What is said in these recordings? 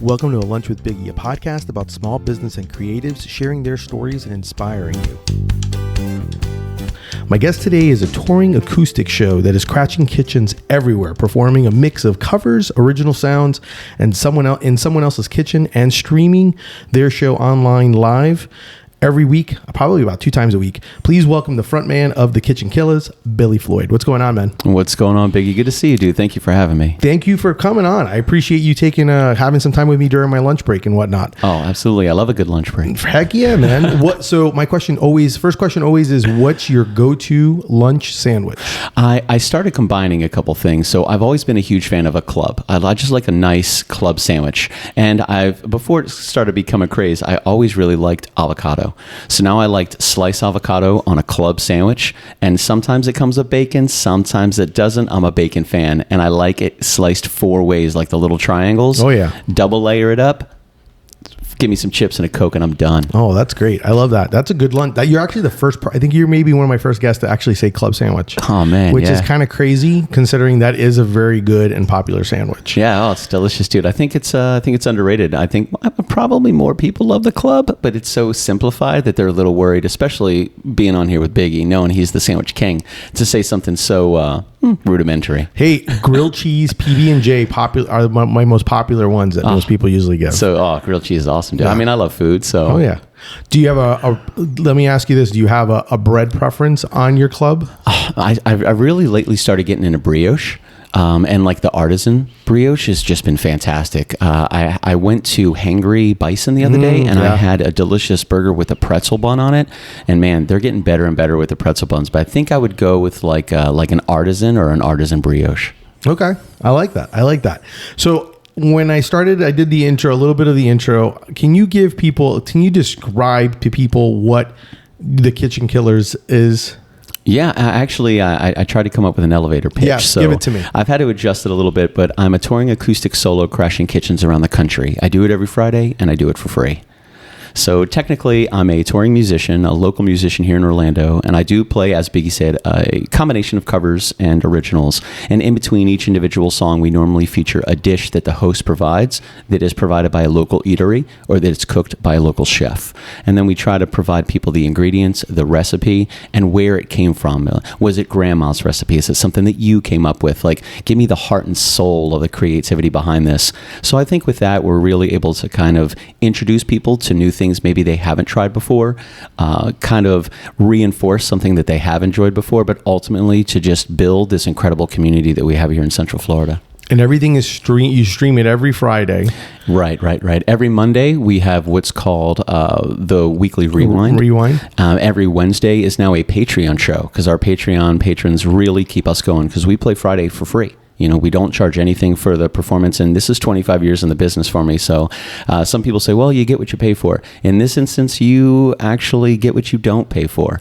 Welcome to A Lunch with Biggie, a podcast about small business and creatives sharing their stories and inspiring you. My guest today is a touring acoustic show that is crashing kitchens everywhere, performing a mix of covers, original sounds, and someone else's kitchen, and streaming their show online live every week, probably about 2 times a week. Please welcome the frontman of the Kitchen Killaz, Billy Floyd. What's going on, man? What's going on, Biggie? Good to see you, dude. Thank you for having me. Thank you for coming on. I appreciate you taking having some time with me during my lunch break and whatnot. Oh, absolutely. I love a good lunch break. Heck yeah, man. So my first question always is, what's your go-to lunch sandwich? I started combining a couple things. So I've always been a huge fan of a club. I just like a nice club sandwich. And before it started becoming a craze, I always really liked avocado. So now I liked sliced avocado on a club sandwich, and sometimes it comes with bacon, sometimes it doesn't. I'm a bacon fan, and I like it sliced 4 ways, like the little triangles. Oh yeah. Double layer it up. Give me some chips and a Coke and I'm done. Oh, that's great. I love that. That's a good lunch. You're actually the first, I think you're maybe one of my first guests to actually say club sandwich. Oh man. Which is kind of crazy considering that is a very good and popular sandwich. Yeah. Oh, it's delicious, dude. I think it's underrated. I think probably more people love the club, but it's so simplified that they're a little worried, especially being on here with Biggie, knowing he's the sandwich king, to say something so rudimentary. Hey, grilled cheese, PB&J are my most popular ones that most people usually get. So, grilled cheese is awesome, dude. Yeah. I mean, I love food, so. Oh, yeah. Do you have let me ask you this. Do you have a bread preference on your club? I really lately started getting into brioche. And like the artisan brioche has just been fantastic. I went to Hangry Bison the other day, and I had a delicious burger with a pretzel bun on it. And man, they're getting better and better with the pretzel buns. But I think I would go with like an artisan or an artisan brioche. Okay, I like that. So when I started, I did a little bit of the intro. Can you describe to people what the Kitchen Killaz is? Yeah, actually, I tried to come up with an elevator pitch. Yeah, so give it to me. I've had to adjust it a little bit, but I'm a touring acoustic solo crashing kitchens around the country. I do it every Friday, and I do it for free. So technically, I'm a touring musician, a local musician here in Orlando, and I do play, as Biggie said, a combination of covers and originals. And in between each individual song, we normally feature a dish that the host provides that is provided by a local eatery or that it's cooked by a local chef. And then we try to provide people the ingredients, the recipe, and where it came from. Was it grandma's recipe? Is it something that you came up with? Like, give me the heart and soul of the creativity behind this. So I think with that, we're really able to kind of introduce people to new things maybe they haven't tried before, kind of reinforce something that they have enjoyed before, but ultimately to just build this incredible community that we have here in Central Florida. And everything is you stream it every Friday. Right. Every Monday we have what's called the weekly rewind. Every Wednesday is now a Patreon show because our Patreon patrons really keep us going because we play Friday for free. You know, we don't charge anything for the performance, and this is 25 years in the business for me. So some people say, well, you get what you pay for. In this instance, you actually get what you don't pay for,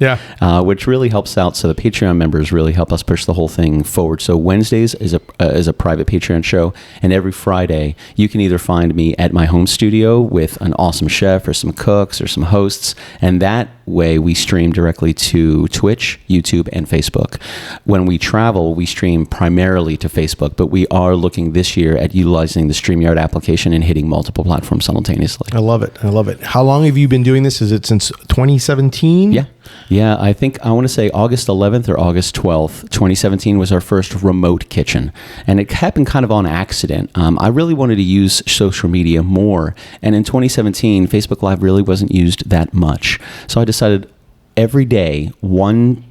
which really helps out. So the Patreon members really help us push the whole thing forward. So Wednesdays is a private Patreon show, and every Friday you can either find me at my home studio with an awesome chef or some cooks or some hosts, and that way we stream directly to Twitch, YouTube, and Facebook. When we travel, we stream primarily to Facebook, but we are looking this year at utilizing the StreamYard application and hitting multiple platforms simultaneously. I love it. How long have you been doing this? Is it since 2017? Yeah, I think I want to say August 11th or August 12th, 2017 was our first remote kitchen. And it happened kind of on accident. I really wanted to use social media more. And in 2017, Facebook Live really wasn't used that much. So I decided every day, one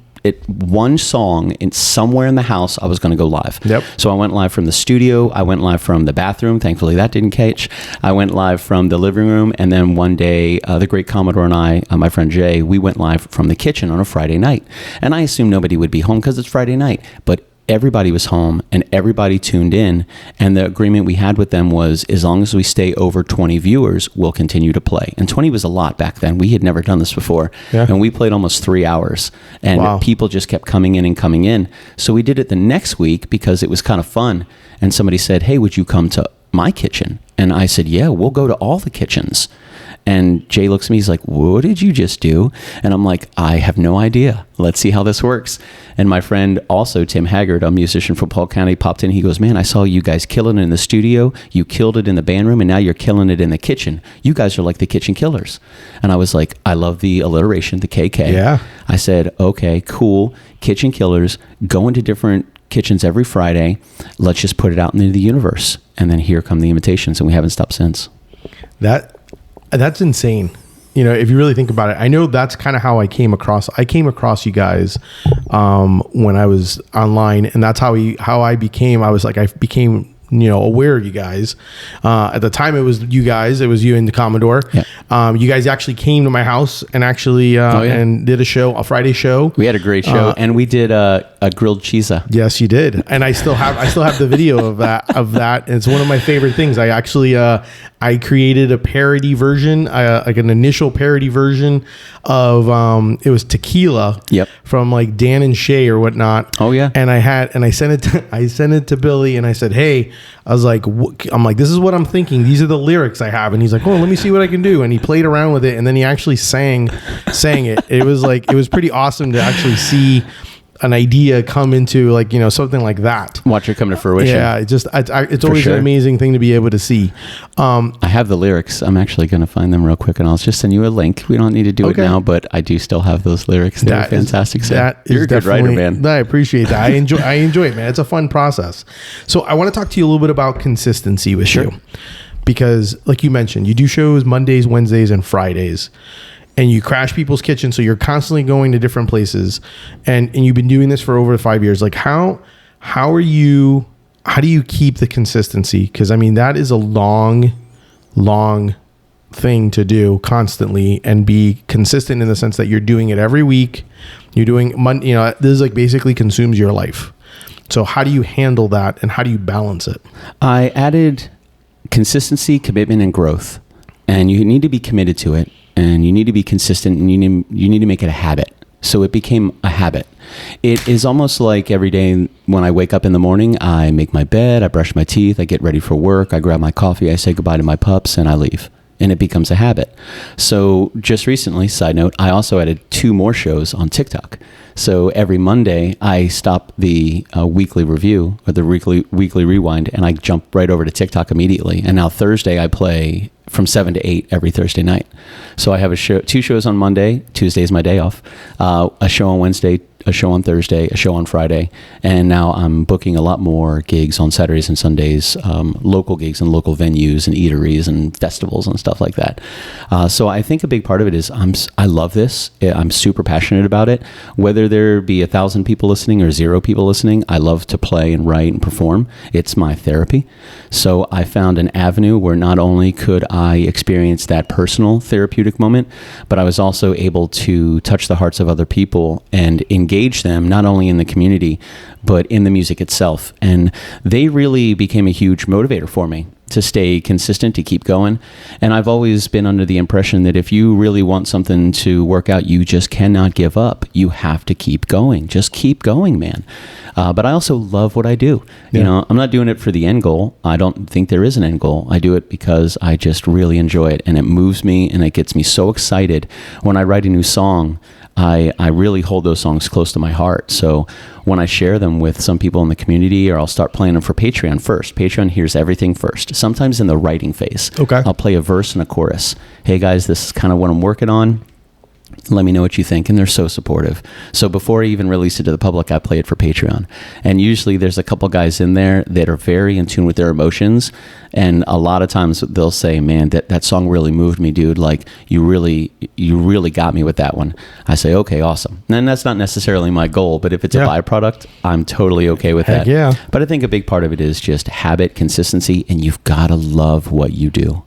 song in somewhere in the house, I was going to go live. Yep. So I went live from the studio. I went live from the bathroom. Thankfully, that didn't catch. I went live from the living room. And then one day, the great Commodore and I, my friend Jay, we went live from the kitchen on a Friday night. And I assumed nobody would be home because it's Friday night. But everybody was home and everybody tuned in, and the agreement we had with them was as long as we stay over 20 viewers, we'll continue to play. And 20 was a lot back then. We had never done this before. And we played almost 3 hours, and people just kept coming in. So we did it the next week because it was kind of fun, and somebody said, hey, would you come to my kitchen? And I said, yeah, we'll go to all the kitchens. And Jay looks at me, he's like, what did you just do? And I'm like, I have no idea. Let's see how this works. And my friend, also Tim Haggard, a musician from Polk County, popped in. He goes, man, I saw you guys killing it in the studio. You killed it in the band room, and now you're killing it in the kitchen. You guys are like the Kitchen Killers. And I was like, I love the alliteration, the KK. Yeah. I said, okay, cool. Kitchen Killers, go into different kitchens every Friday. Let's just put it out into the universe. And then here come the invitations, and we haven't stopped since. That's insane. You know, if you really think about it, I know that's kind of how I came across you guys when I was online, and that's how I became aware of you guys. At the time, it was you and the Commodore. Yeah. You guys actually came to my house and actually and did a Friday show. We had a great show, and we did a grilled cheesa. Yes, you did, and I still have the video of that. And it's one of my favorite things. I actually I created a parody version, like an initial parody version of it was Tequila. Yep. From like Dan and Shay or whatnot. Oh yeah. And I sent it to Billy, and I said, hey, I was like, this is what I'm thinking. These are the lyrics I have. And he's like, oh, let me see what I can do. And he played around with it, and then he actually sang it. It was pretty awesome to actually see an idea come into, like, you know, something like that. Watch it come to fruition. Yeah, it's always an amazing thing to be able to see. I have the lyrics. I'm actually going to find them real quick, and I'll just send you a link. We don't need to do it now, but I do still have those lyrics. They're fantastic. You're a good writer, man. I appreciate that. I enjoy it, man. It's a fun process. So I want to talk to you a little bit about consistency with you, because like you mentioned, you do shows Mondays, Wednesdays, and Fridays. And you crash people's kitchens, so you're constantly going to different places, and you've been doing this for over 5 years. Like, how do you keep the consistency? Because I mean, that is a long thing to do constantly and be consistent in the sense that you're doing it every week. You're doing this is like basically consumes your life. So how do you handle that, and how do you balance it? I added consistency, commitment, and growth, and you need to be committed to it. And you need to be consistent, and you need to make it a habit. So it became a habit. It is almost like every day when I wake up in the morning, I make my bed, I brush my teeth, I get ready for work, I grab my coffee, I say goodbye to my pups, and I leave. And it becomes a habit. So just recently, side note, I also added 2 more shows on TikTok. So every Monday, I stop the weekly review or the weekly rewind, and I jump right over to TikTok immediately. And now Thursday, I play from 7 to 8 every Thursday night. So I have 2 shows on Monday. Tuesday is my day off. A show on Wednesday, a show on Thursday, a show on Friday, and now I'm booking a lot more gigs on Saturdays and Sundays, local gigs and local venues and eateries and festivals and stuff like that. So I think a big part of it is I love this. I'm super passionate about it. Whether there be 1,000 people listening or 0 people listening, I love to play and write and perform. It's my therapy. So I found an avenue where not only could I experience that personal therapeutic moment, but I was also able to touch the hearts of other people and engage them not only in the community, but in the music itself. And they really became a huge motivator for me to stay consistent, to keep going. And I've always been under the impression that if you really want something to work out, you just cannot give up. You have to keep going. Just keep going, man. But I also love what I do. Yeah. You know, I'm not doing it for the end goal. I don't think there is an end goal. I do it because I just really enjoy it, and it moves me, and it gets me so excited. When I write a new song, I really hold those songs close to my heart. So when I share them with some people in the community, or I'll start playing them for Patreon first. Patreon hears everything first. Sometimes in the writing phase. Okay. I'll play a verse and a chorus. Hey guys, this is kind of what I'm working on. Let me know what you think. And they're so supportive. So before I even release it to the public, I play it for Patreon. And usually there's a couple guys in there that are very in tune with their emotions. And a lot of times they'll say, man, that song really moved me, dude. Like, you really got me with that one. I say, okay, awesome. And that's not necessarily my goal, but if it's a byproduct, I'm totally okay with that. Yeah. But I think a big part of it is just habit, consistency, and you've got to love what you do.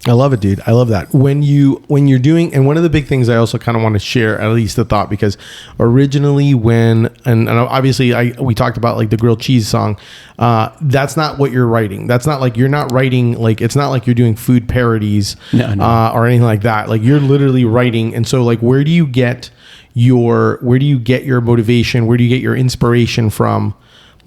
I love it, dude. I love that. When you're doing, and one of the big things I also kind of want to share, at least the thought, because originally and obviously we talked about like the grilled cheese song. That's not what you're writing. That's not like, you're not writing, like, it's not like you're doing food parodies or anything like that. Like, you're literally writing. And so like, where do you get your motivation? Where do you get your inspiration from?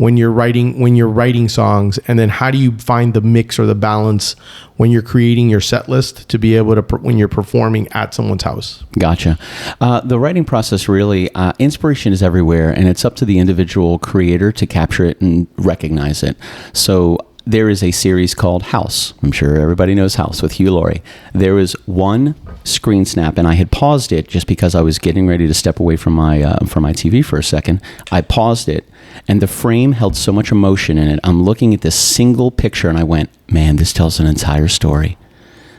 when you're writing songs, and then how do you find the mix or the balance when you're creating your set list to be able to when you're performing at someone's house? Gotcha. The writing process really, inspiration is everywhere, and it's up to the individual creator to capture it and recognize it. So there is a series called House. I'm sure everybody knows House with Hugh Laurie. There was one screen snap, and I had paused it just because I was getting ready to step away from my TV for a second. I paused it, and the frame held so much emotion in it. I'm looking at this single picture, and I went, man, this tells an entire story.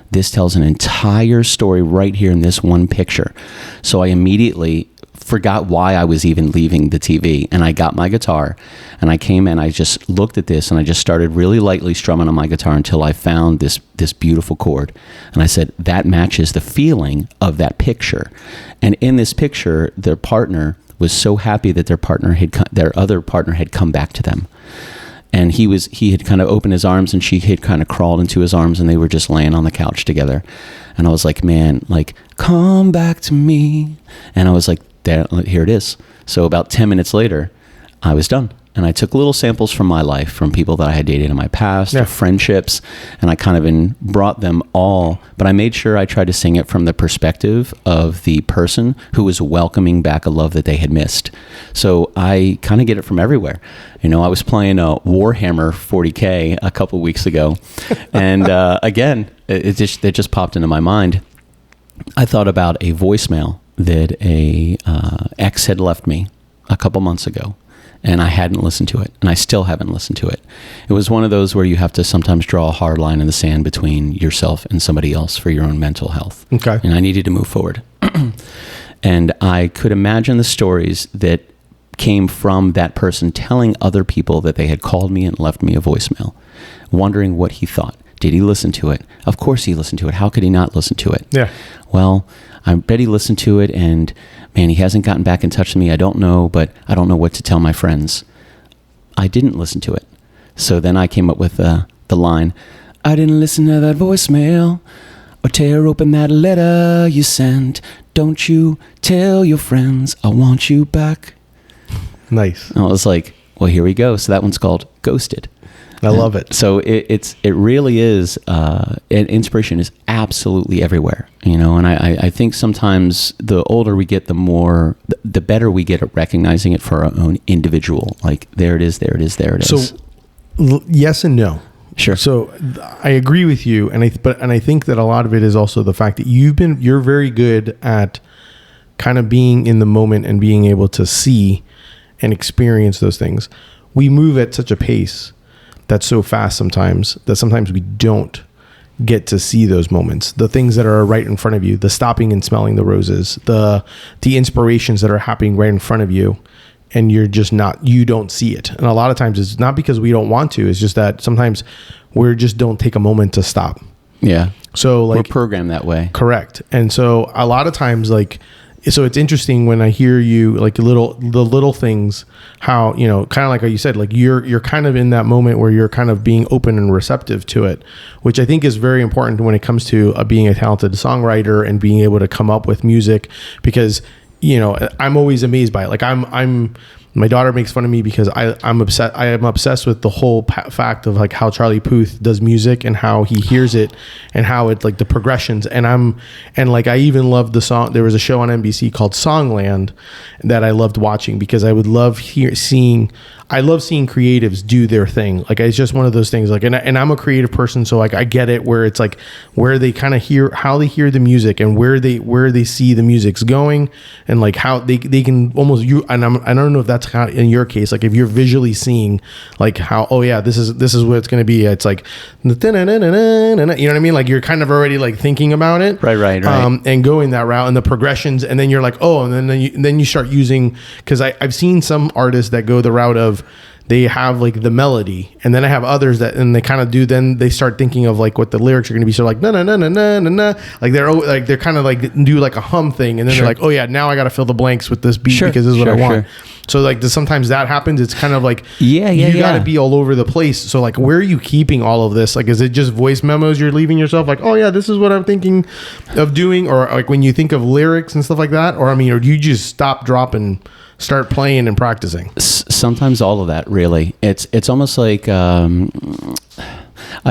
This tells an entire story right here in this one picture. So I immediately forgot why I was even leaving the TV, and I got my guitar, and I came in, I just looked at this, and I just started really lightly strumming on my guitar until I found this beautiful chord. And I said, that matches the feeling of that picture. And in this picture, their partner was so happy that their other partner had come back to them. And he had kind of opened his arms, and she had kind of crawled into his arms, and they were just laying on the couch together. And I was like, man, like, come back to me. And I was like, there, here it is. So about 10 minutes later, I was done. And I took little samples from my life, from people that I had dated in my past, or friendships, and I kind of brought them all. But I made sure I tried to sing it from the perspective of the person who was welcoming back a love that they had missed. So I kind of get it from everywhere. You know, I was playing a Warhammer 40K a couple weeks ago, and again, it just popped into my mind. I thought about a voicemail that a ex had left me a couple months ago, and I hadn't listened to it, and I still haven't listened to it. It was one of those where you have to sometimes draw a hard line in the sand between yourself and somebody else for your own mental health. Okay. And I needed to move forward. And I could imagine the stories that came from that person telling other people that they had called me and left me a voicemail, wondering what he thought. Did he listen to it? Of course he listened to it. How could he not listen to it? Yeah. Well, I bet he listened to it, and man, he hasn't gotten back in touch with me. I don't know, but I don't know what to tell my friends. I didn't listen to it. So then I came up with the line, I didn't listen to that voicemail or tear open that letter you sent. Don't you tell your friends I want you back. Nice. And I was like, well, here we go. So that one's called Ghosted. I love it. So it really is, inspiration is absolutely everywhere, you know, and I think sometimes the older we get, the better we get at recognizing it for our own individual. Like, there it is. So yes and no. Sure. So I agree with you. And I think that a lot of it is also the fact that you're very good at kind of being in the moment and being able to see and experience those things. We move at such a pace that's so fast sometimes that sometimes we don't get to see those moments, the things that are right in front of you, the stopping and smelling the roses, the inspirations that are happening right in front of you, and you don't see it. And a lot of times it's not because we don't want to, it's just that sometimes we just don't take a moment to stop. Yeah. So like, we're programmed that way. Correct. And so a lot of times, like, so it's interesting when I hear you, like the little things, how, you know, kind of like how you said, like you're kind of in that moment where you're kind of being open and receptive to it, which I think is very important when it comes to being a talented songwriter and being able to come up with music, because, you know, I'm always amazed by it. Like my daughter makes fun of me because I'm obsessed with the whole fact of like how Charlie Puth does music and how he hears it and how it, like, the progressions. And I even loved the song. There was a show on NBC called Songland that I loved watching because I would love seeing creatives do their thing. Like, it's just one of those things, like, and I'm a creative person. So like, I get it, where it's like where they kind of how they hear the music and where they see the music's going, and like how they can almost, I don't know if that's kind of in your case, like if you're visually seeing like how, oh yeah, this is what it's going to be. It's like, you know what I mean? Like, you're kind of already like thinking about it. Right. And going that route and the progressions. And then you're like, oh, and then you start using, cause I've seen some artists that go the route of, they have like the melody, and then I have others that, and they kind of do, then they start thinking of like what the lyrics are going to be. So like, na na na na na na, like they're kind of like do like a hum thing, and then they're like, oh yeah, now I got to fill the blanks with this beat because this is what I want. So like sometimes that happens. It's kind of like you got to be all over the place. So like, where are you keeping all of this? Like, is it just voice memos you're leaving yourself? Like, oh yeah, this is what I'm thinking of doing, or like when you think of lyrics and stuff like that, or or do you just stop, drop, and start playing and practicing? Sometimes all of that, really. It's almost like I've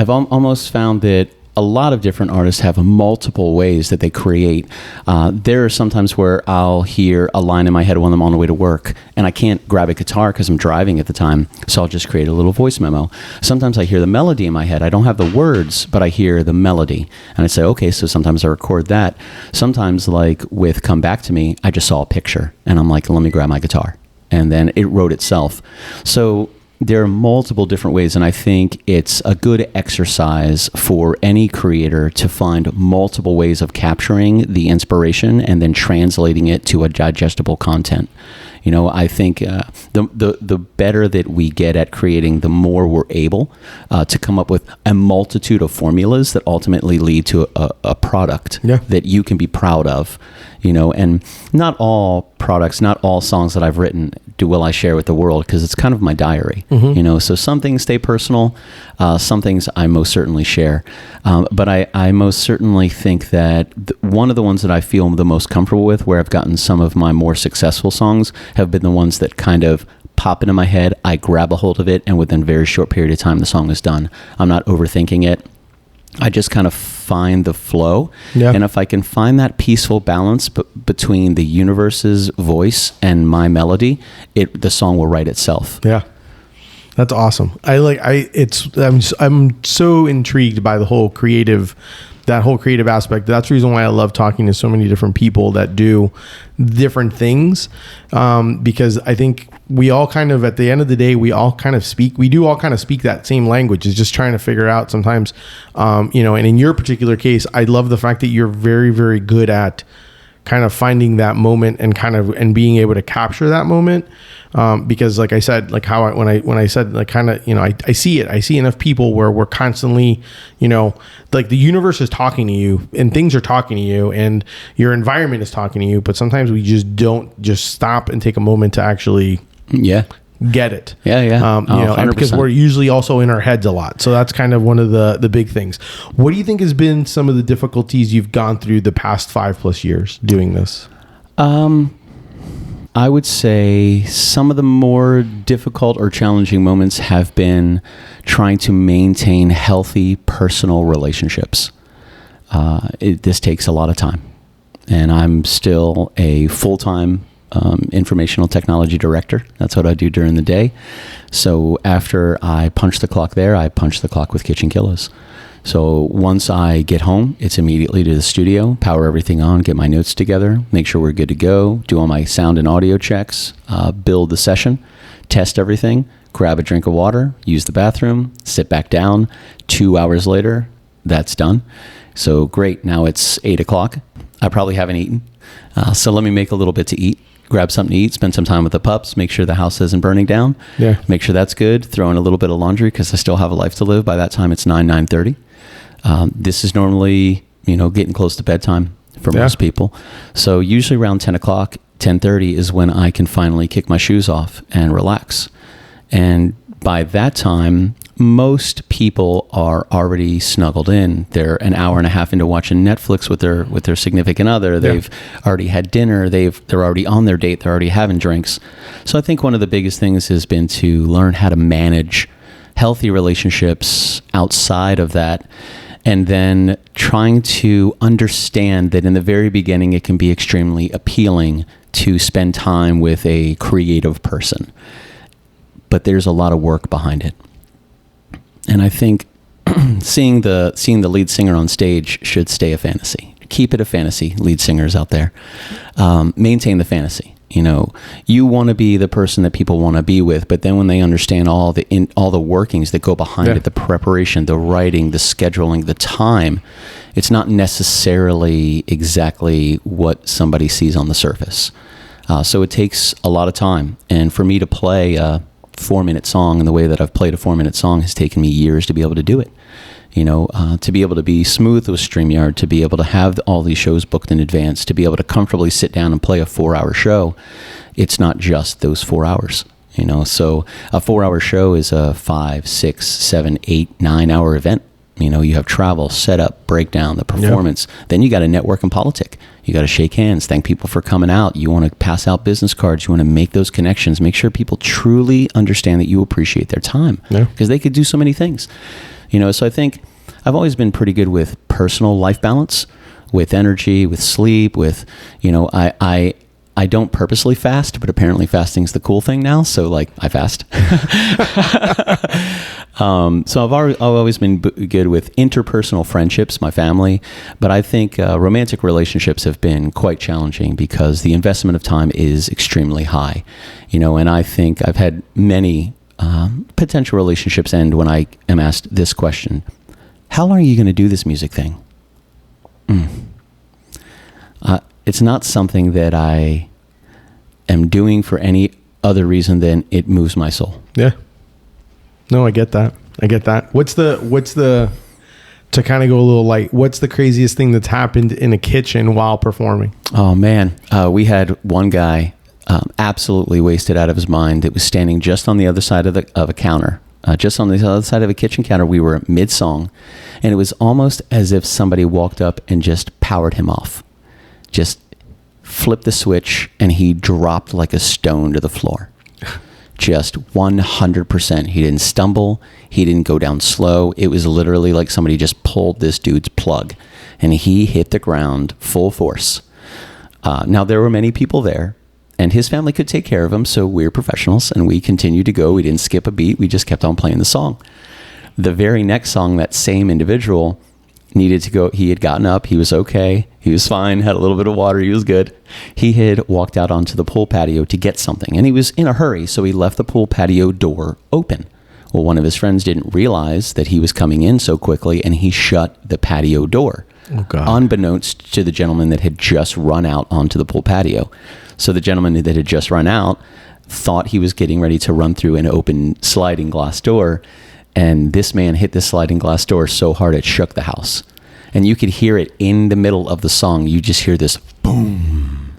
almost found that a lot of different artists have multiple ways that they create. There are sometimes where I'll hear a line in my head when I'm on the way to work, and I can't grab a guitar because I'm driving at the time, so I'll just create a little voice memo. Sometimes I hear the melody in my head. I don't have the words, but I hear the melody, and I say, okay, so sometimes I record that. Sometimes, like with Come Back to Me, I just saw a picture, and I'm like, let me grab my guitar, and then it wrote itself. So there are multiple different ways, and I think it's a good exercise for any creator to find multiple ways of capturing the inspiration and then translating it to a digestible content. I think the better that we get at creating, the more we're able to come up with a multitude of formulas that ultimately lead to a product that you can be proud of. And not all products, not all songs that I've written will I share with the world, because it's kind of my diary. So some things stay personal, some things I most certainly share. But I most certainly think that one of the ones that I feel the most comfortable with, where I've gotten some of my more successful songs, have been the ones that kind of pop into my head. I grab a hold of it, and within a very short period of time, the song is done. I'm not overthinking it. I just kind of find the flow. And if I can find that peaceful balance between the universe's voice and my melody, the song will write itself. Yeah. That's awesome. I'm so intrigued by the whole creative aspect. That's the reason why I love talking to so many different people that do different things. Because I think we all kind of, at the end of the day, we do all kind of speak that same language. It's just trying to figure out sometimes, and in your particular case, I love the fact that you're very, very good at kind of finding that moment and being able to capture that moment. Because like I said, like when I said, like, kind of, I see enough people where we're constantly, like the universe is talking to you and things are talking to you and your environment is talking to you, but sometimes we just don't just stop and take a moment to actually get it. And because we're usually also in our heads a lot. So that's kind of one of the big things. What do you think has been some of the difficulties you've gone through the past 5+ years doing this? I would say some of the more difficult or challenging moments have been trying to maintain healthy personal relationships. This takes a lot of time, and I'm still a full-time informational technology director. That's what I do during the day. So after I punch the clock there, I punch the clock with Kitchen Killaz. So once I get home, it's immediately to the studio, power everything on, get my notes together, make sure we're good to go, do all my sound and audio checks, build the session, test everything, grab a drink of water, use the bathroom, sit back down. 2 hours later, that's done. So great, now it's 8 o'clock. I probably haven't eaten. So let me make a little bit to eat. Grab something to eat, spend some time with the pups, make sure the house isn't burning down. Make sure that's good. Throw in a little bit of laundry because I still have a life to live. By that time, it's 9:30. This is normally, getting close to bedtime for most people. So usually around 10 o'clock, 10:30 is when I can finally kick my shoes off and relax. And by that time, most people are already snuggled in. They're an hour and a half into watching Netflix with their significant other. They've already had dinner. They're already on their date. They're already having drinks. So I think one of the biggest things has been to learn how to manage healthy relationships outside of that, and then trying to understand that in the very beginning, it can be extremely appealing to spend time with a creative person, but there's a lot of work behind it. And I think seeing the lead singer on stage should stay a fantasy. Keep it a fantasy, lead singers out there. Maintain the fantasy. You want to be the person that people want to be with, but then when they understand all the workings that go behind it, the preparation, the writing, the scheduling, the time, it's not necessarily exactly what somebody sees on the surface. So it takes a lot of time. And for me to play 4-minute song in the way that I've played a 4-minute song has taken me years to be able to do it. to be able to be smooth with StreamYard, to be able to have all these shows booked in advance, to be able to comfortably sit down and play a 4-hour show. It's not just those 4 hours, so a 4-hour show is a 5, 6, 7, 8, 9-hour event. You have travel, setup, breakdown, the performance. Yeah. Then you got to network and politic. You got to shake hands, thank people for coming out. You want to pass out business cards. You want to make those connections, make sure people truly understand that you appreciate their time, because they could do so many things. So I think I've always been pretty good with personal life balance, with energy, with sleep, with, I don't purposely fast, but apparently fasting's the cool thing now. So I fast. So I've always been good with interpersonal friendships, my family, but I think romantic relationships have been quite challenging because the investment of time is extremely high, and I think I've had many potential relationships end when I am asked this question: how long are you going to do this music thing? It's not something that I am doing for any other reason than it moves my soul. Yeah. No, I get that. What's the to kind of go a little light, what's the craziest thing that's happened in a kitchen while performing? Oh man. We had one guy absolutely wasted out of his mind that was standing just on the other side of a counter. Just on the other side of a kitchen counter. We were mid-song, and it was almost as if somebody walked up and just powered him off. Just flipped the switch, and he dropped like a stone to the floor. Just 100%. He didn't stumble. He didn't go down slow. It was literally like somebody just pulled this dude's plug, and he hit the ground full force. Now, there were many people there, and his family could take care of him, so we're professionals, and we continued to go. We didn't skip a beat. We just kept on playing the song. The very next song, that same individual needed to go. He had gotten up. He was okay. He was fine. Had a little bit of water. He was good. He had walked out onto the pool patio to get something, and he was in a hurry, so he left the pool patio door open. Well, one of his friends didn't realize that he was coming in so quickly, and he shut the patio door, unbeknownst to the gentleman that had just run out onto the pool patio. So the gentleman that had just run out thought he was getting ready to run through an open sliding glass door, and this man hit the sliding glass door so hard it shook the house. And you could hear it in the middle of the song. You just hear this boom.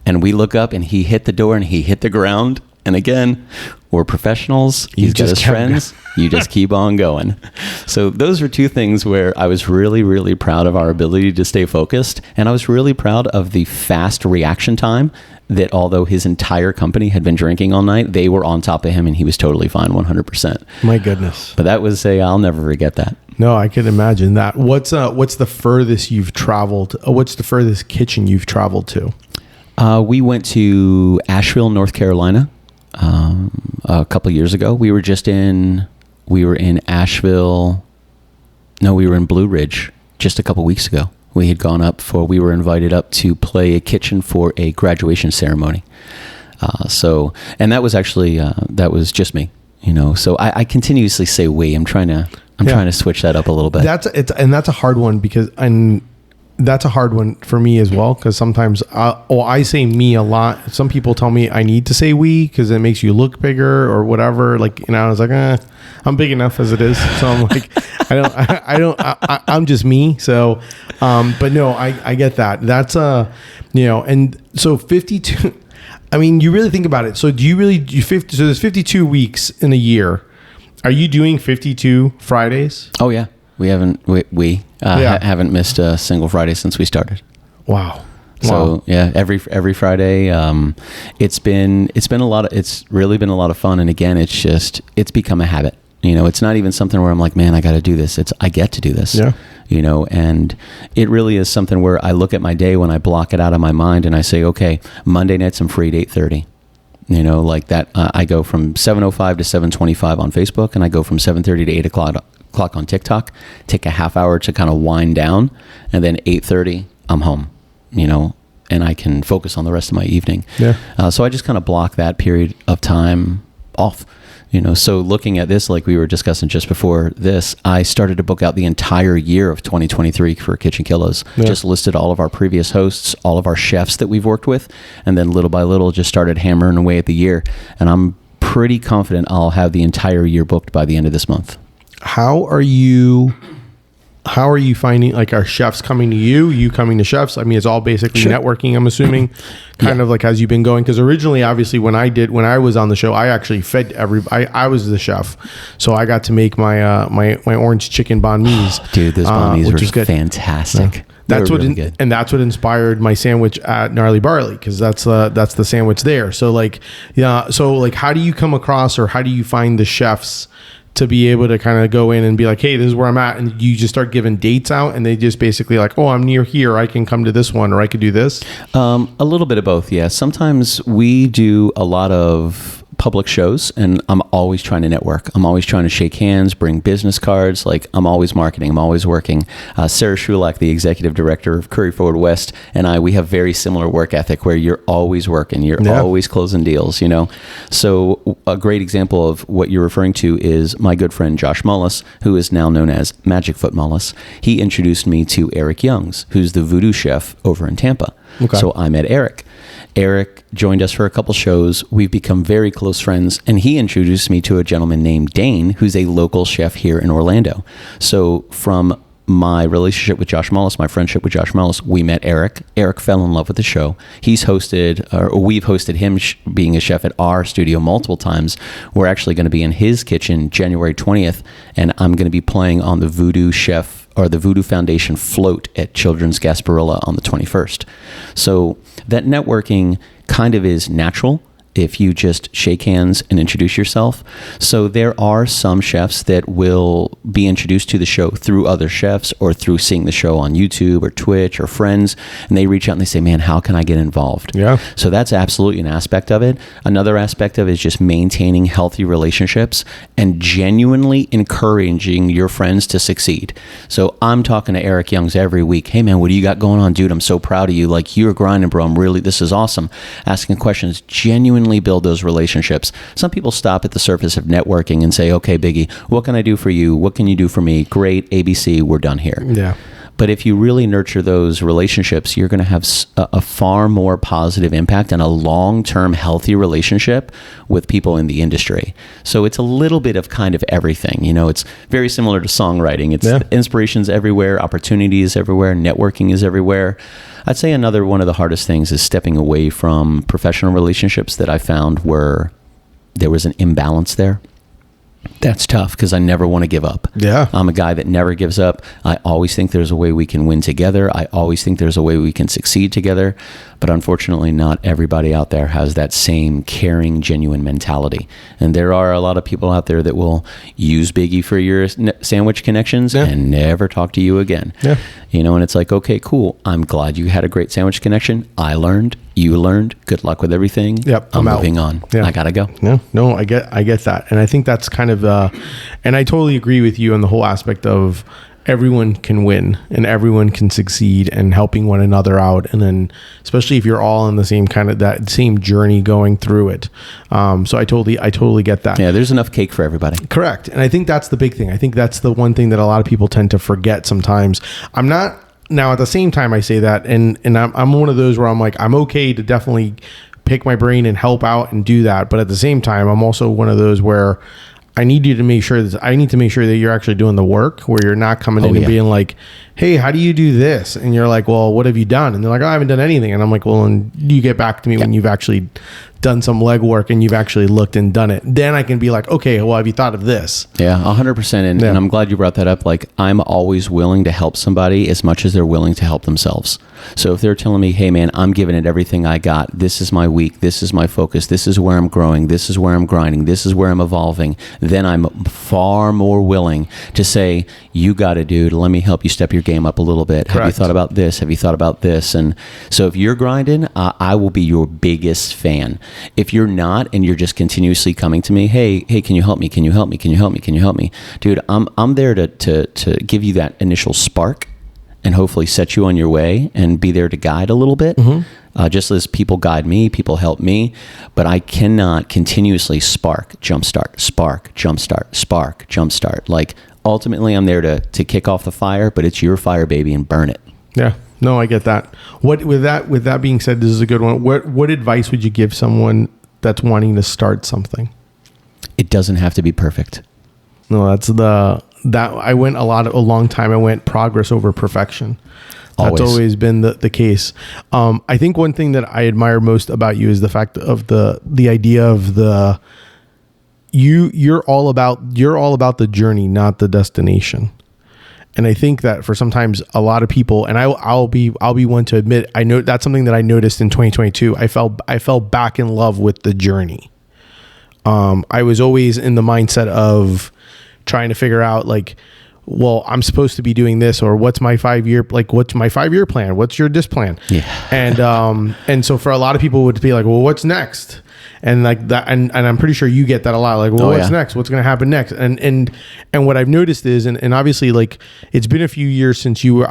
And we look up, and he hit the door, and he hit the ground. And again, we're professionals. He's got his friends. You just keep on going. So those are two things where I was really, really proud of our ability to stay focused. And I was really proud of the fast reaction time that, although his entire company had been drinking all night, they were on top of him, and he was totally fine 100%. My goodness. But that was I'll never forget that. No, I can imagine that. What's the furthest you've traveled? What's the furthest kitchen you've traveled to? We went to Asheville, North Carolina. A couple of years ago. We were in Asheville. No, we were in Blue Ridge just a couple weeks ago. We had gone up we were invited up to play a kitchen for a graduation ceremony. And that was actually, that was just me, so I continuously say we. I'm trying to switch that up a little bit. That's a hard one that's a hard one for me as well, because sometimes I say me a lot. Some people tell me I need to say we because it makes you look bigger or whatever. I was like, I'm big enough as it is. So I'm like, I'm just me. So, but no, I get that. That's and so 52. I mean, you really think about it. So do you really do 50? So there's 52 weeks in a year. Are you doing 52 Fridays? Oh yeah. We haven't missed a single Friday since we started. Wow. So yeah, every Friday. It's really been a lot of fun. And again, it's become a habit. It's not even something where I'm like, man, I got to do this. I get to do this. Yeah. And it really is something where I look at my day when I block it out of my mind and I say, okay, Monday nights I'm free at 8:30. Like that. I go from 7:05 to 7:25 on Facebook, and I go from 7:30 to 8 o'clock on TikTok, take a half hour to kind of wind down, and then 8:30 I'm home, and I can focus on the rest of my evening. Yeah. So I just kind of block that period of time off, so looking at this, like we were discussing just before this, I started to book out the entire year of 2023 for Kitchen Killaz. Yeah. Just listed all of our previous hosts, all of our chefs that we've worked with, and then little by little just started hammering away at the year. And I'm pretty confident I'll have the entire year booked by the end of this month. How are you how are you finding, like, are chefs coming to you coming to chefs? I mean, it's all basically networking, I'm assuming, kind of like as you've been going. Because originally, obviously, when I was on the show, I actually fed I was the chef. So I got to make my my orange chicken banh mi's. Dude, those banh mi's were fantastic. Yeah. That's what inspired my sandwich at Gnarly Barley, because that's the sandwich there. So like, yeah. So like, how do you come across, or how do you find the chefs to be able to kind of go in and be like, hey, this is where I'm at, and you just start giving dates out, and they just basically like, oh, I'm near here, I can come to this one, or I could do this? A little bit of both, yeah. Sometimes we do a lot of public shows, and I'm always trying to network. I'm always trying to shake hands, bring business cards. Like, I'm always marketing. I'm always working. Sarah Shulak, the executive director of Curry Forward West, and we have very similar work ethic where you're always working. You're always closing deals, you know? So a great example of what you're referring to is my good friend Josh Mullis, who is now known as Magic Foot Mullis. He introduced me to Eric Youngs, who's the voodoo chef over in Tampa. Okay. So I met Eric. Eric joined us for a couple shows. We've become very close friends, and he introduced me to a gentleman named Dane, who's a local chef here in Orlando. So from my relationship with Josh Mullis, my friendship with Josh Mullis, we met Eric. Eric fell in love with the show. We've hosted him being a chef at our studio multiple times. We're actually going to be in his kitchen January 20th, and I'm going to be playing on the Voodoo Chef or the Voodoo Foundation float at Children's Gasparilla on the 21st. So that networking kind of is natural if you just shake hands and introduce yourself. So there are some chefs that will be introduced to the show through other chefs or through seeing the show on YouTube or Twitch or friends, and they reach out and they say, man, how can I get involved? Yeah. So that's absolutely an aspect of it. Another aspect of it is just maintaining healthy relationships and genuinely encouraging your friends to succeed. So I'm talking to Eric Youngs every week. Hey man, what do you got going on, dude? I'm so proud of you. Like, you're grinding, bro. This is awesome. Asking questions, genuinely build those relationships. Some people stop at the surface of networking and say, okay, Biggie, what can I do for you? What can you do for me? Great, ABC, we're done here. Yeah. But if you really nurture those relationships, you're going to have a far more positive impact and a long-term healthy relationship with people in the industry. So it's a little bit of kind of everything. You know, it's very similar to songwriting. It's inspiration's everywhere, opportunities everywhere, networking is everywhere. I'd say another one of the hardest things is stepping away from professional relationships that I found where there was an imbalance there. That's tough because I never want to give up. Yeah. I'm a guy that never gives up. I always think there's a way we can win together. I always think there's a way we can succeed together. But unfortunately, not everybody out there has that same caring, genuine mentality. And there are a lot of people out there that will use Biggie for your sandwich connections and never talk to you again. Yeah. You know, and it's like, okay, cool. I'm glad you had a great sandwich connection. I learned. You learned. Good luck with everything. Yep, I'm moving on. Yeah. I gotta go. No, I get that, and I think that's kind of, and I totally agree with you on the whole aspect of everyone can win and everyone can succeed, and helping one another out, and then especially if you're all in the same kind of that same journey going through it. So I totally get that. Yeah, there's enough cake for everybody. Correct, and I think that's the big thing. I think that's the one thing that a lot of people tend to forget sometimes. Now, at the same time, I say that, and I'm one of those where I'm like, I'm okay to definitely pick my brain and help out and do that. But at the same time, I'm also one of those where I need to make sure that you're actually doing the work, where you're not coming in and being like, hey, how do you do this? And you're like, well, what have you done? And they're like, oh, I haven't done anything. And I'm like, well, and you get back to me when you've actually done some legwork and you've actually looked and done it. Then I can be like, okay, well, have you thought of this? Yeah, 100%. And I'm glad you brought that up. Like, I'm always willing to help somebody as much as they're willing to help themselves. So if they're telling me, hey man, I'm giving it everything I got. This is my week. This is my focus. This is where I'm growing. This is where I'm grinding. This is where I'm evolving. Then I'm far more willing to say, you got it, dude. Let me help you step your game up a little bit. Correct. Have you thought about this? Have you thought about this? And so if you're grinding, I will be your biggest fan. If you're not, and you're just continuously coming to me, hey, can you help me? Can you help me? Can you help me? Can you help me? Dude, I'm there to give you that initial spark and hopefully set you on your way and be there to guide a little bit. Mm-hmm. Just as people guide me, people help me, but I cannot continuously spark, jumpstart, spark, jumpstart, spark, jumpstart. Like, ultimately, I'm there to kick off the fire, but it's your fire, baby, and burn it. Yeah. No, I get that. With that being said, this is a good one. What advice would you give someone that's wanting to start something? It doesn't have to be perfect. No, I went a long time. I went progress over perfection. That's always been the case. I think one thing that I admire most about you is the fact of the idea of you're all about the journey, not the destination. And I think that for sometimes a lot of people, and I'll be one to admit, I know that's something that I noticed in 2022. I fell back in love with the journey. I was always in the mindset of trying to figure out like, well, I'm supposed to be doing this, or what's my 5-year plan? What's your disc plan? Yeah. And so for a lot of people it would be like, well, what's next? And like that, and I'm pretty sure you get that a lot. Like, well, what's next? What's going to happen next? And what I've noticed is, and obviously, like, it's been a few years since you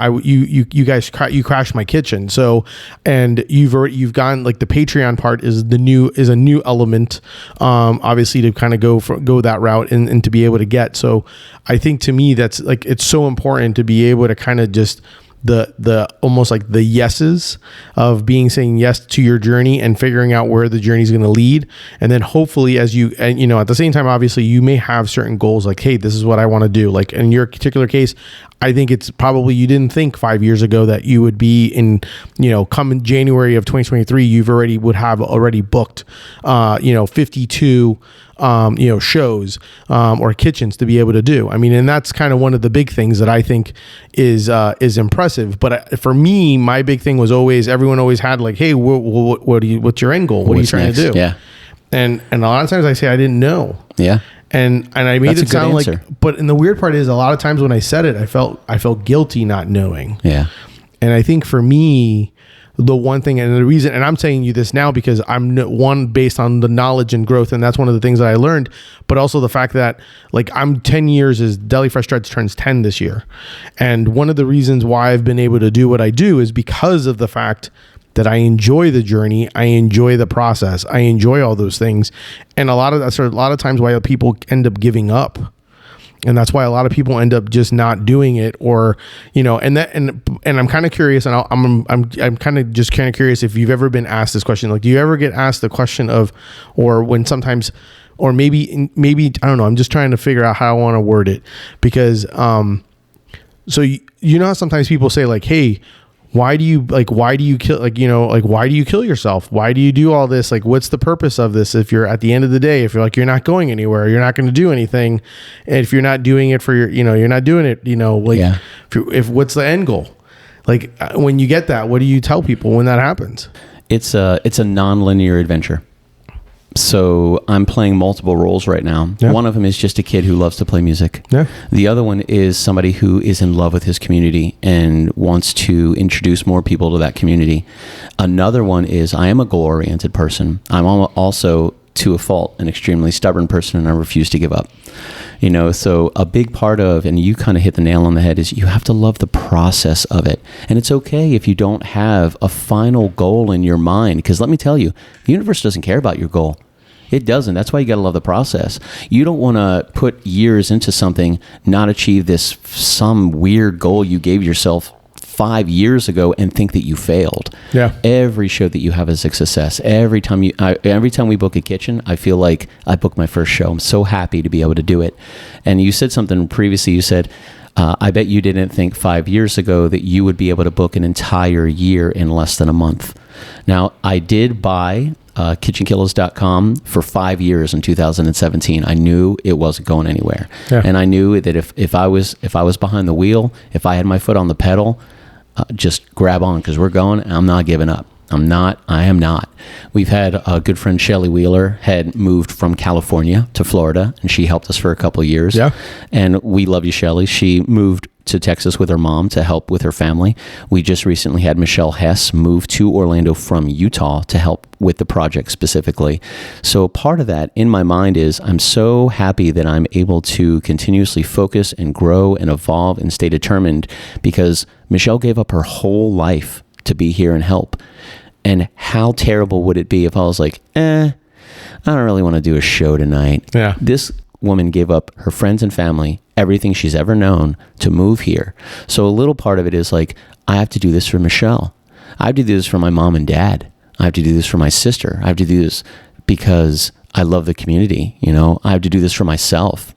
guys crashed my kitchen. So, and you've gone, like, the Patreon part is a new element, obviously, to kind of go that route and to be able to get. So I think to me that's like, it's so important to be able to kind of just the almost like the yeses of saying yes to your journey and figuring out where the journey is going to lead. And then hopefully at the same time, obviously you may have certain goals like, hey, this is what I want to do. Like in your particular case, I think it's probably, you didn't think 5 years ago that you would be in, come in January of 2023, would have already booked, 52, shows, or kitchens to be able to do. I mean, and that's kind of one of the big things that I think is impressive. But for me, my big thing was everyone always had like, hey, what's your end goal? What are you trying to do? Yeah. And a lot of times I say, I didn't know. Yeah. And I made it sound like, but and the weird part is a lot of times when I said it, I felt guilty not knowing. Yeah. And I think for me, the one thing and the reason, and I'm saying you this now because I'm based on the knowledge and growth. And that's one of the things that I learned, but also the fact that like I'm 10 years is Deli Fresh Threads turns 10 this year. And one of the reasons why I've been able to do what I do is because of the fact that I enjoy the journey. I enjoy the process. I enjoy all those things. And a lot of times why people end up giving up. And that's why a lot of people end up just not doing it, or, and I'm kind of curious, and I'm kind of just curious if you've ever been asked this question. Like, do you ever get asked the question of, or when sometimes, or maybe, I don't know, I'm just trying to figure out how I want to word it, because, so how sometimes people say like, hey, why do you kill yourself? Why do you do all this? Like, what's the purpose of this? If you're at the end of the day, if you're like, you're not going anywhere, you're not going to do anything. And if you're not doing it for you're not doing it, if what's the end goal? Like when you get that, what do you tell people when that happens? It's a non-linear adventure. So I'm playing multiple roles right now. Yeah. One of them is just a kid who loves to play music. Yeah. The other one is somebody who is in love with his community and wants to introduce more people to that community. Another one is I am a goal-oriented person. I'm also, to a fault, an extremely stubborn person, and I refuse to give up. So a big part of, and you kind of hit the nail on the head, is you have to love the process of it. And it's okay if you don't have a final goal in your mind, because let me tell you, the universe doesn't care about your goal. It doesn't. That's why you got to love the process. You don't want to put years into something, not achieve some weird goal you gave yourself 5 years ago and think that you failed. Yeah. Every show that you have is a success. Every time we book a kitchen, I feel like I booked my first show. I'm so happy to be able to do it. And you said something previously. You said, I bet you didn't think 5 years ago that you would be able to book an entire year in less than a month. Now, I did buy kitchenkillaz.com for 5 years in 2017. I knew it wasn't going anywhere. Yeah. And I knew that if I was behind the wheel, if I had my foot on the pedal, just grab on, because we're going. I'm not giving up. I am not. We've had a good friend, Shelly Wheeler, had moved from California to Florida, and she helped us for a couple of years. Yeah. And we love you, Shelly. She moved to Texas with her mom to help with her family. We just recently had Michelle Hess move to Orlando from Utah to help with the project specifically. So part of that in my mind is I'm so happy that I'm able to continuously focus and grow and evolve and stay determined, because Michelle gave up her whole life to be here and help. And how terrible would it be if I was like, I don't really want to do a show tonight. Yeah. This woman gave up her friends and family, everything she's ever known, to move here. So a little part of it is like, I have to do this for Michelle. I have to do this for my mom and dad. I have to do this for my sister. I have to do this because I love the community. I have to do this for myself.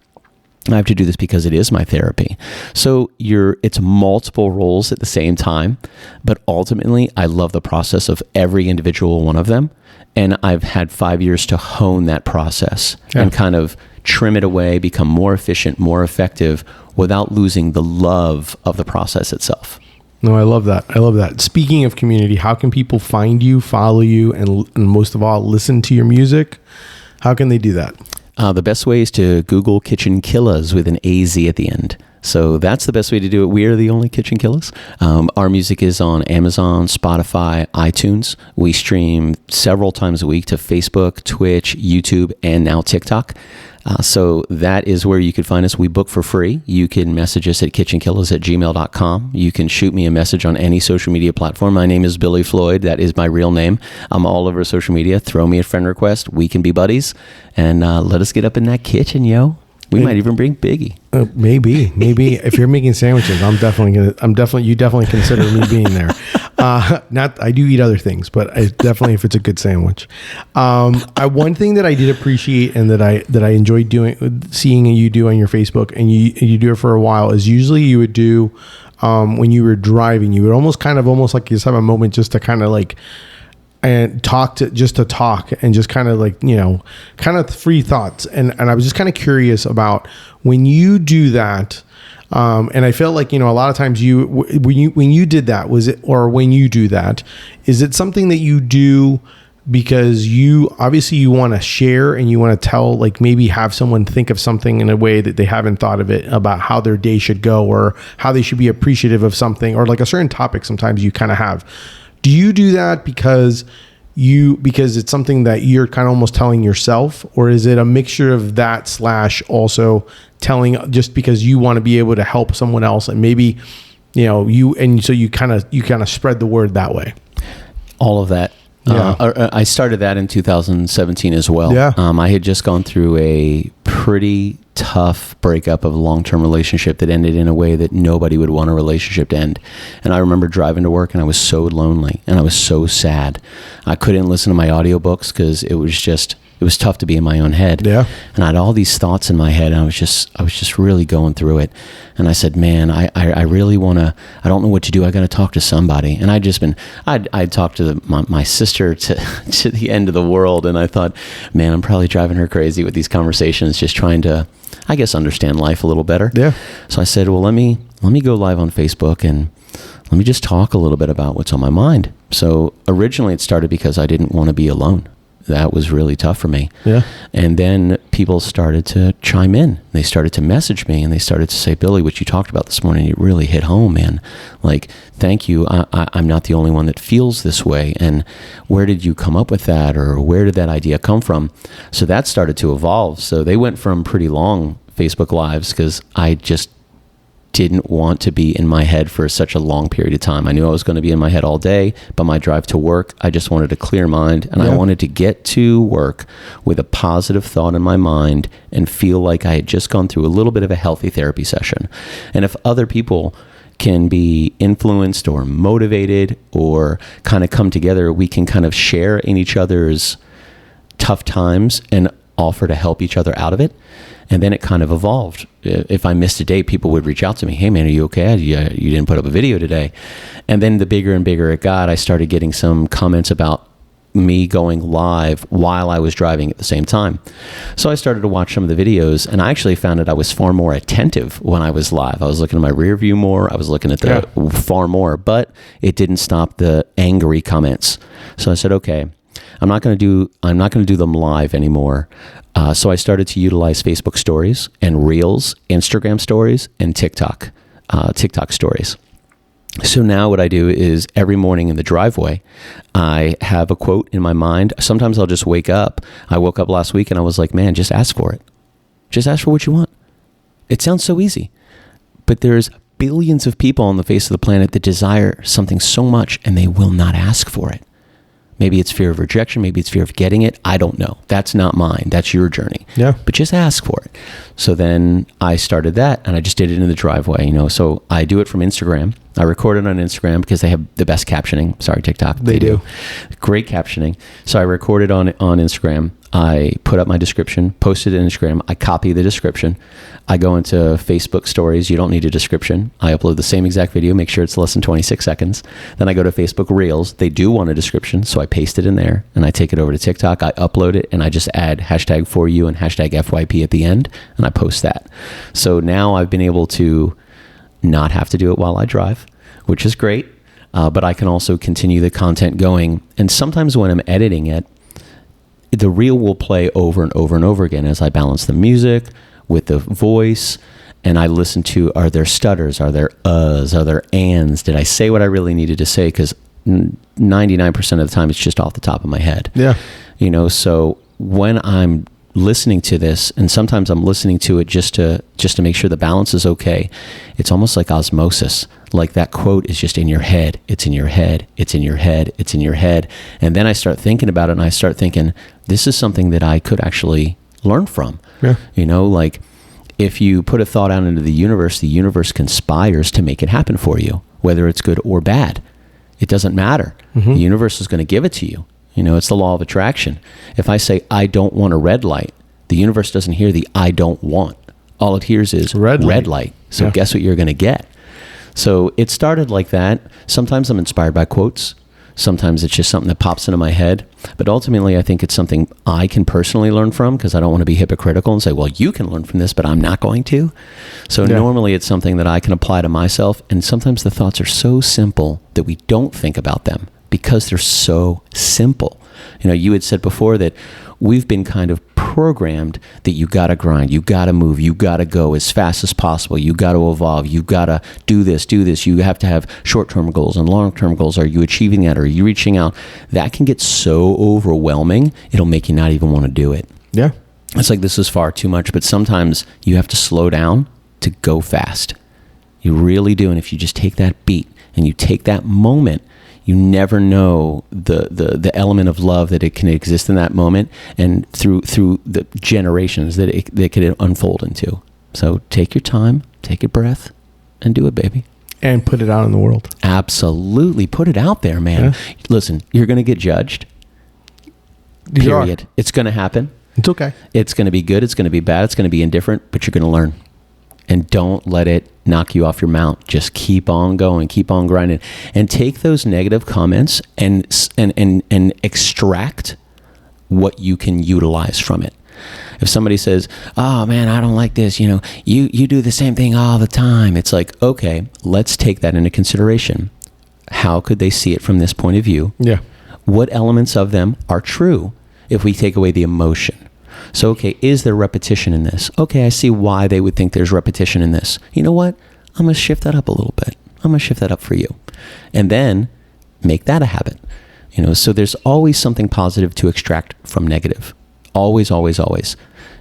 I have to do this because it is my therapy. So it's multiple roles at the same time, but ultimately I love the process of every individual one of them. And I've had 5 years to hone that process and kind of trim it away, become more efficient, more effective without losing the love of the process itself. No, I love that. I love that. Speaking of community, how can people find you, follow you, and most of all, listen to your music? How can they do that? The best way is to Google Kitchen Killaz with an AZ at the end. So that's the best way to do it. We are the only Kitchen Killaz. Our music is on Amazon, Spotify, iTunes. We stream several times a week to Facebook, Twitch, YouTube, and now TikTok. So that is where you can find us. We book for free. You can message us at kitchenkillaz@gmail.com. You can shoot me a message on any social media platform. My name is Billy Floyd. That is my real name. I'm all over social media. Throw me a friend request. We can be buddies. And let us get up in that kitchen, yo. We might even bring Biggie. Maybe if you're making sandwiches, you definitely consider me being there. I do eat other things, but definitely if it's a good sandwich. One thing that I did appreciate and that I enjoyed seeing you do on your Facebook, and you do it for a while, is usually you would do, when you were driving, you would almost like you just have a moment just to kind of like, and talk and just kind of like, kind of free thoughts. And I was just kind of curious about when you do that. And I felt like, a lot of times when you did that, when you do that, is it something that you do because you want to share and you want to tell, like maybe have someone think of something in a way that they haven't thought of it about how their day should go or how they should be appreciative of something, or like a certain topic sometimes you kind of have. Do you do that because it's something that you're kind of almost telling yourself, or is it a mixture of that / also telling just because you want to be able to help someone else and maybe, so you kind of spread the word that way? All of that. Yeah. I started that in 2017 as well. Yeah. I had just gone through a pretty tough breakup of a long-term relationship that ended in a way that nobody would want a relationship to end. And I remember driving to work and I was so lonely and I was so sad. I couldn't listen to my audiobooks because it was tough to be in my own head. Yeah. And I had all these thoughts in my head and I was just really going through it. And I said, man, I really want to, I don't know what to do. I got to talk to somebody. And I'd talked to my sister to the end of the world. And I thought, man, I'm probably driving her crazy with these conversations, just trying to, I guess, understand life a little better. Yeah. So I said, well, let me go live on Facebook and let me just talk a little bit about what's on my mind. So originally it started because I didn't want to be alone. That was really tough for me. Yeah. And then people started to chime in. They started to message me and they started to say, Billy, what you talked about this morning, it really hit home, man. Like, thank you. I'm not the only one that feels this way. And where did you come up with that? Or where did that idea come from? So that started to evolve. So they went from pretty long Facebook Lives because I just didn't want to be in my head for such a long period of time. I knew I was going to be in my head all day, but my drive to work, I just wanted a clear mind, and I wanted to get to work with a positive thought in my mind and feel like I had just gone through a little bit of a healthy therapy session. And if other people can be influenced or motivated or kind of come together, we can kind of share in each other's tough times and offer to help each other out of it. And then it kind of evolved. If I missed a day, people would reach out to me. Hey, man, are you okay? You didn't put up a video today. And then the bigger and bigger it got, I started getting some comments about me going live while I was driving at the same time. So I started to watch some of the videos, and I actually found that I was far more attentive when I was live. I was looking at my rear view more. I was looking at the far more, but it didn't stop the angry comments. So I said, okay, I'm not going to do them live anymore. So I started to utilize Facebook stories and Reels, Instagram stories, and TikTok stories. So now what I do is every morning in the driveway, I have a quote in my mind. Sometimes I'll just wake up. I woke up last week and I was like, man, just ask for it. Just ask for what you want. It sounds so easy, but there's billions of people on the face of the planet that desire something so much and they will not ask for it. Maybe it's fear of rejection. Maybe it's fear of getting it. I don't know. That's not mine. That's your journey. Yeah. But just ask for it. So then I started that and I just did it in the driveway, So I do it from Instagram. I record it on Instagram because they have the best captioning. Sorry, TikTok. They do. Great captioning. So I record it on Instagram. I put up my description, post it on Instagram. I copy the description. I go into Facebook stories. You don't need a description. I upload the same exact video, make sure it's less than 26 seconds. Then I go to Facebook Reels. They do want a description, so I paste it in there, and I take it over to TikTok. I upload it, and I just add hashtag for you and hashtag FYP at the end, and I post that. So now I've been able to not have to do it while I drive, which is great. But I can also continue the content going. And sometimes when I'm editing it, the reel will play over and over and over again as I balance the music with the voice, and I listen to, are there stutters, are there are there ands, did I say what I really needed to say? Because 99% of the time it's just off the top of my head. Yeah. You know, so when I'm listening to this, and sometimes I'm listening to it just to make sure the balance is okay, it's almost like osmosis. Like that quote is just in your head. It's in your head. It's in your head. It's in your head. And then I start thinking about it, and I start thinking, this is something that I could actually learn from. Yeah. You know, like if you put a thought out into the universe conspires to make it happen for you, whether it's good or bad. It doesn't matter. Mm-hmm. The universe is going to give it to you. You know, it's the law of attraction. If I say, I don't want a red light, the universe doesn't hear the I don't want. All it hears is red light. So guess what you're going to get? So it started like that. Sometimes I'm inspired by quotes. Sometimes it's just something that pops into my head. But ultimately, I think it's something I can personally learn from, because I don't want to be hypocritical and say, well, you can learn from this, but I'm not going to. So normally it's something that I can apply to myself. And sometimes the thoughts are so simple that we don't think about them because they're so simple. You know, you had said before that we've been kind of programmed that you got to grind, you got to move, you got to go as fast as possible, you got to evolve, you got to do this, you have to have short-term goals and long-term goals. Are you achieving that? Are you reaching out? That can get so overwhelming, it'll make you not even want to do it. Yeah. It's like, this is far too much, but sometimes you have to slow down to go fast. You really do. And if you just take that beat and you take that moment, you never know the element of love that it can exist in that moment, and through the generations that it could unfold into. So take your time, take a breath, and do it, baby. And put it out in the world. Absolutely. Put it out there, man. Yeah. Listen, you're going to get judged. Period. It's going to happen. It's okay. It's going to be good. It's going to be bad. It's going to be indifferent, but you're going to learn. And don't let it knock you off your mount. Just keep on going, keep on grinding, and take those negative comments and extract what you can utilize from it. If somebody says, "Oh man, I don't like this," you know, you do the same thing all the time. It's like, okay, let's take that into consideration. How could they see it from this point of view? Yeah. What elements of them are true if we take away the emotion? So, okay, is there repetition in this? Okay, I see why they would think there's repetition in this. You know what? I'm going to shift that up a little bit. I'm going to shift that up for you. And then make that a habit. You know, so there's always something positive to extract from negative. Always, always, always.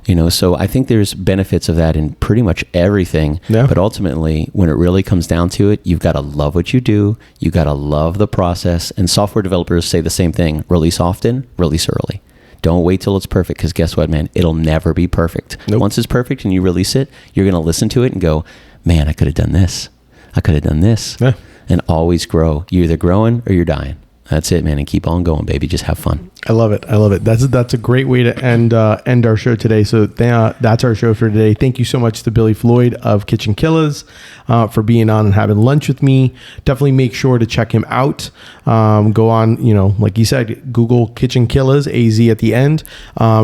You know, so I think there's benefits of that in pretty much everything. Yeah. But ultimately, when it really comes down to it, you've got to love what you do. You got to love the process. And software developers say the same thing. Release often, release early. Don't wait till it's perfect, because guess what, man? It'll never be perfect. Nope. Once it's perfect and you release it, you're going to listen to it and go, man, I could have done this. I could have done this. Yeah. And always grow. You're either growing or you're dying. That's it, man. And keep on going, baby. Just have fun. I love it. I love it. That's a great way to end our show today. So that's our show for today. Thank you so much to Billy Floyd of Kitchen Killaz for being on and having lunch with me. Definitely make sure to check him out. Go on, you know, like you said, Google Kitchen Killaz, AZ at the end.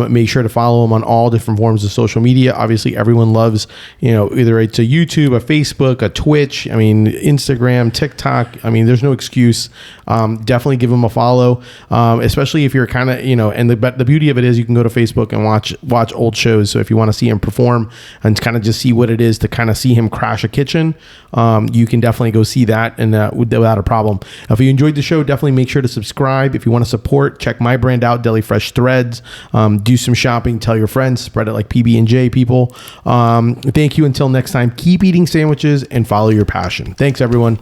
Make sure to follow him on all different forms of social media. Obviously, everyone loves, you know, either it's a YouTube, a Facebook, a Twitch, I mean, Instagram, TikTok. I mean, there's no excuse. Definitely give him a follow, especially if you're kind of, you know, and the beauty of it is you can go to Facebook and watch old shows. So if you want to see him perform and kind of just see what it is to kind of see him crash a kitchen, you can definitely go see that and without a problem. If you enjoyed the show, definitely make sure to subscribe. If you want to support, check my brand out, Deli Fresh Threads. Do some shopping, tell your friends, spread it like PB&J people. Thank you. Until next time, keep eating sandwiches and follow your passion. Thanks, everyone.